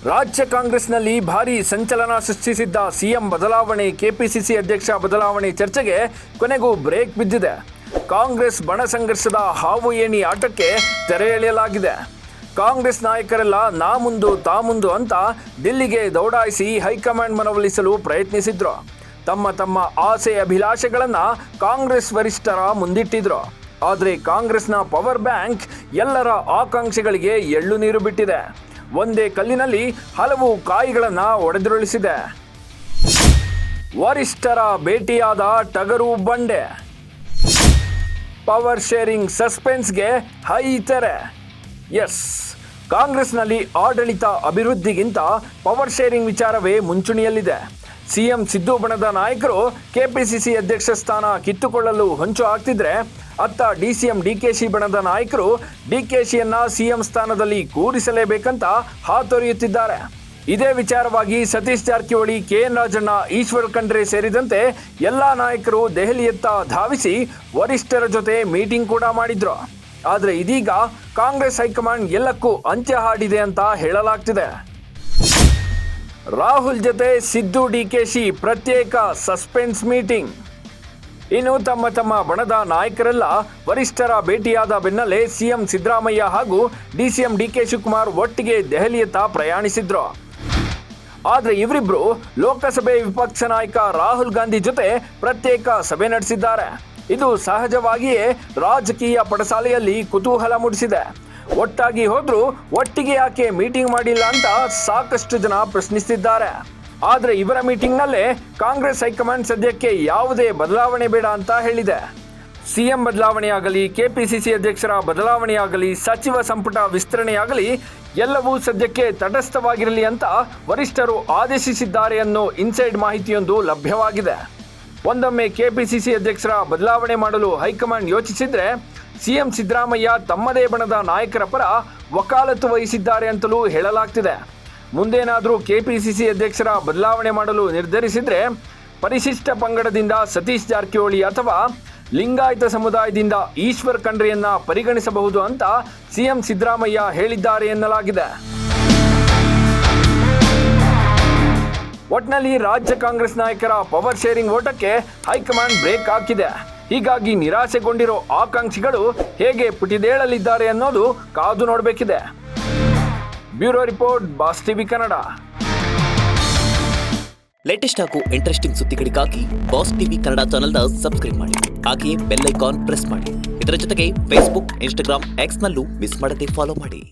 ರಾಜ್ಯ ಕಾಂಗ್ರೆಸ್ನಲ್ಲಿ ಭಾರೀ ಸಂಚಲನ ಸೃಷ್ಟಿಸಿದ್ದ ಸಿಎಂ ಬದಲಾವಣೆ, ಕೆಪಿಸಿಸಿ ಅಧ್ಯಕ್ಷ ಬದಲಾವಣೆ ಚರ್ಚೆಗೆ ಕೊನೆಗೂ ಬ್ರೇಕ್ ಬಿದ್ದಿದೆ. ಕಾಂಗ್ರೆಸ್ ಬಣ ಸಂಘರ್ಷದ ಹಾವು ಏಣಿ ಆಟಕ್ಕೆ ತೆರೆ ಎಳೆಯಲಾಗಿದೆ. ಕಾಂಗ್ರೆಸ್ ನಾಯಕರೆಲ್ಲ ನಾ ಮುಂದು ತಾ ಮುಂದು ಅಂತ ದಿಲ್ಲಿಗೆ ದೌಡಾಯಿಸಿ ಹೈಕಮಾಂಡ್ ಮನವೊಲಿಸಲು ಪ್ರಯತ್ನಿಸಿದ್ರು. ತಮ್ಮ ತಮ್ಮ ಆಸೆ ಅಭಿಲಾಷೆಗಳನ್ನು ಕಾಂಗ್ರೆಸ್ ವರಿಷ್ಠರ ಮುಂದಿಟ್ಟಿದ್ರು. ಆದರೆ ಕಾಂಗ್ರೆಸ್ನ ಪವರ್ ಬ್ಯಾಂಕ್ ಎಲ್ಲರ ಆಕಾಂಕ್ಷೆಗಳಿಗೆ ಎಳ್ಳು ನೀರು ಬಿಟ್ಟಿದೆ. ಒಂದೇ ಕಲ್ಲಿನಲ್ಲಿ ಹಲವು ಕಾಯಿಗಳನ್ನು ಒಡೆದುರುಳಿಸಿದೆ. ವರಿಷ್ಠರ ಭೇಟಿಯಾದ ಟಗರು ಬಂಡೆ, ಪವರ್ ಶೇರಿಂಗ್ ಸಸ್ಪೆನ್ಸ್ಗೆ ಹೈ ತೆರೆ. ಎಸ್, ಕಾಂಗ್ರೆಸ್ನಲ್ಲಿ ಆಡಳಿತ ಅಭಿವೃದ್ಧಿಗಿಂತ ಪವರ್ ಶೇರಿಂಗ್ ವಿಚಾರವೇ ಮುಂಚೂಣಿಯಲ್ಲಿದೆ. ಸಿಎಂ ಸಿದ್ದು ಬಣದ ನಾಯಕರು ಕೆಪಿಸಿಸಿ ಅಧ್ಯಕ್ಷ ಸ್ಥಾನ ಕಿತ್ತುಕೊಳ್ಳಲು ಹೊಂಚು ಹಾಕ್ತಿದ್ರೆ, ಅತ್ತ ಡಿಸಿಎಂ ಡಿಕೆಶಿ ಬಣದ ನಾಯಕರು ಡಿಕೆಶಿಯನ್ನ ಸಿಎಂ ಸ್ಥಾನದಲ್ಲಿ ಕೂರಿಸಲೇಬೇಕಂತ ಹಾತೊರೆಯುತ್ತಿದ್ದಾರೆ. ಇದೇ ವಿಚಾರವಾಗಿ ಸತೀಶ್ ಜಾರಕಿಹೊಳಿ, ಕೆಎನ್ ರಾಜಣ್ಣ, ಈಶ್ವರ್ ಖಂಡ್ರೆ ಸೇರಿದಂತೆ ಎಲ್ಲ ನಾಯಕರು ದೆಹಲಿಯತ್ತ ಧಾವಿಸಿ ವರಿಷ್ಠರ ಜೊತೆ ಮೀಟಿಂಗ್ ಕೂಡ ಮಾಡಿದ್ರು. ಆದರೆ ಇದೀಗ ಕಾಂಗ್ರೆಸ್ ಹೈಕಮಾಂಡ್ ಎಲ್ಲಕ್ಕೂ ಅಂತ್ಯ ಹಾಡಿದೆ ಅಂತ ಹೇಳಲಾಗ್ತಿದೆ. ರಾಹುಲ್ ಜೊತೆ ಸಿದ್ದು ಡಿಕೆಶಿ ಪ್ರತ್ಯೇಕ ಸಸ್ಪೆನ್ಸ್ ಮೀಟಿಂಗ್. ಇನ್ನು ತಮ್ಮ ತಮ್ಮ ಬಣದ ನಾಯಕರೆಲ್ಲ ವರಿಷ್ಠರ ಭೇಟಿಯಾದ ಬೆನ್ನಲ್ಲೇ ಸಿಎಂ ಸಿದ್ದರಾಮಯ್ಯ ಹಾಗೂ ಡಿಸಿಎಂ ಡಿಕೆ ಶಿವಕುಮಾರ್ ಒಟ್ಟಿಗೆ ದೆಹಲಿಯತ್ತ ಪ್ರಯಾಣಿಸಿದ್ರು. ಆದರೆ ಇವರಿಬ್ರು ಲೋಕಸಭೆ ವಿಪಕ್ಷ ನಾಯಕ ರಾಹುಲ್ ಗಾಂಧಿ ಜೊತೆ ಪ್ರತ್ಯೇಕ ಸಭೆ ನಡೆಸಿದ್ದಾರೆ. ಇದು ಸಹಜವಾಗಿಯೇ ರಾಜಕೀಯ ಪಡಸಾಲೆಯಲ್ಲಿ ಕುತೂಹಲ ಮೂಡಿಸಿದೆ. ಒಟ್ಟಾಗಿ ಹೋದ್ರೂ ಒಟ್ಟಿಗೆ ಯಾಕೆ ಮೀಟಿಂಗ್ ಮಾಡಿಲ್ಲ ಅಂತ ಸಾಕಷ್ಟು ಜನ ಪ್ರಶ್ನಿಸಿದ್ದಾರೆ. ಆದರೆ ಇವರ ಮೀಟಿಂಗ್ನಲ್ಲೇ ಕಾಂಗ್ರೆಸ್ ಹೈಕಮಾಂಡ್ ಸದ್ಯಕ್ಕೆ ಯಾವುದೇ ಬದಲಾವಣೆ ಬೇಡ ಅಂತ ಹೇಳಿದೆ. ಸಿಎಂ ಬದಲಾವಣೆಯಾಗಲಿ, ಕೆಪಿಸಿಸಿ ಅಧ್ಯಕ್ಷರ ಬದಲಾವಣೆಯಾಗಲಿ, ಸಚಿವ ಸಂಪುಟ ವಿಸ್ತರಣೆಯಾಗಲಿ ಎಲ್ಲವೂ ಸದ್ಯಕ್ಕೆ ತಟಸ್ಥವಾಗಿರಲಿ ಅಂತ ವರಿಷ್ಠರು ಆದೇಶಿಸಿದ್ದಾರೆ ಅನ್ನೋ ಇನ್ಸೈಡ್ ಮಾಹಿತಿಯೊಂದು ಲಭ್ಯವಾಗಿದೆ. ಒಂದೊಮ್ಮೆ ಕೆಪಿಸಿಸಿ ಅಧ್ಯಕ್ಷರ ಬದಲಾವಣೆ ಮಾಡಲು ಹೈಕಮಾಂಡ್ ಯೋಚಿಸಿದ್ರೆ ಸಿಎಂ ಸಿದ್ದರಾಮಯ್ಯ ತಮ್ಮದೇ ಬಣದ ನಾಯಕರ ಪರ ವಕಾಲತ್ತು ವಹಿಸಿದ್ದಾರೆ ಅಂತಲೂ ಹೇಳಲಾಗ್ತಿದೆ. ಮುಂದೇನಾದರೂ ಕೆಪಿಸಿಸಿ ಅಧ್ಯಕ್ಷರ ಬದಲಾವಣೆ ಮಾಡಲು ನಿರ್ಧರಿಸಿದ್ರೆ ಪರಿಶಿಷ್ಟ ಪಂಗಡದಿಂದ ಸತೀಶ್ ಜಾರಕಿಹೊಳಿ ಅಥವಾ ಲಿಂಗಾಯತ ಸಮುದಾಯದಿಂದ ಈಶ್ವರ್ ಖಂಡ್ರೆಯನ್ನ ಪರಿಗಣಿಸಬಹುದು ಅಂತ ಸಿಎಂ ಸಿದ್ದರಾಮಯ್ಯ ಹೇಳಿದ್ದಾರೆ ಎನ್ನಲಾಗಿದೆ. ಒಟ್ನಲ್ಲಿ ರಾಜ್ಯ ಕಾಂಗ್ರೆಸ್ ನಾಯಕರ ಪವರ್ ಶೇರಿಂಗ್ ಓಟಕ್ಕೆ ಹೈಕಮಾಂಡ್ ಬ್ರೇಕ್ ಹಾಕಿದೆ. ಹೀಗಾಗಿ ನಿರಾಸೆಗೊಂಡಿರೋ ಆಕಾಂಕ್ಷಿಗಳು ಹೇಗೆ ಪುಟಿದೇಳಲಿದ್ದಾರೆ ಅನ್ನೋದು ಕಾದು ನೋಡಬೇಕಿದೆ. Bureau report, Boss TV Kannada. Latest ಹಾಗೂ ಇಂಟ್ರೆಸ್ಟಿಂಗ್ ಸುದ್ದಿಗಳಿಗಾಗಿ ಬಾಸ್ ಟಿವಿ ಕನ್ನಡ ಚಾನೆಲ್ನ ಸಬ್ಸ್ಕ್ರೈಬ್ ಮಾಡಿ. ಹಾಗೆಯೇ ಬೆಲ್ ಐಕಾನ್ ಪ್ರೆಸ್ ಮಾಡಿ. ಇದರ ಜೊತೆಗೆ ಫೇಸ್ಬುಕ್, ಇನ್ಸ್ಟಾಗ್ರಾಮ್, ಎಕ್ಸ್ನಲ್ಲೂ ಮಿಸ್ ಮಾಡದೆ ಫಾಲೋ ಮಾಡಿ.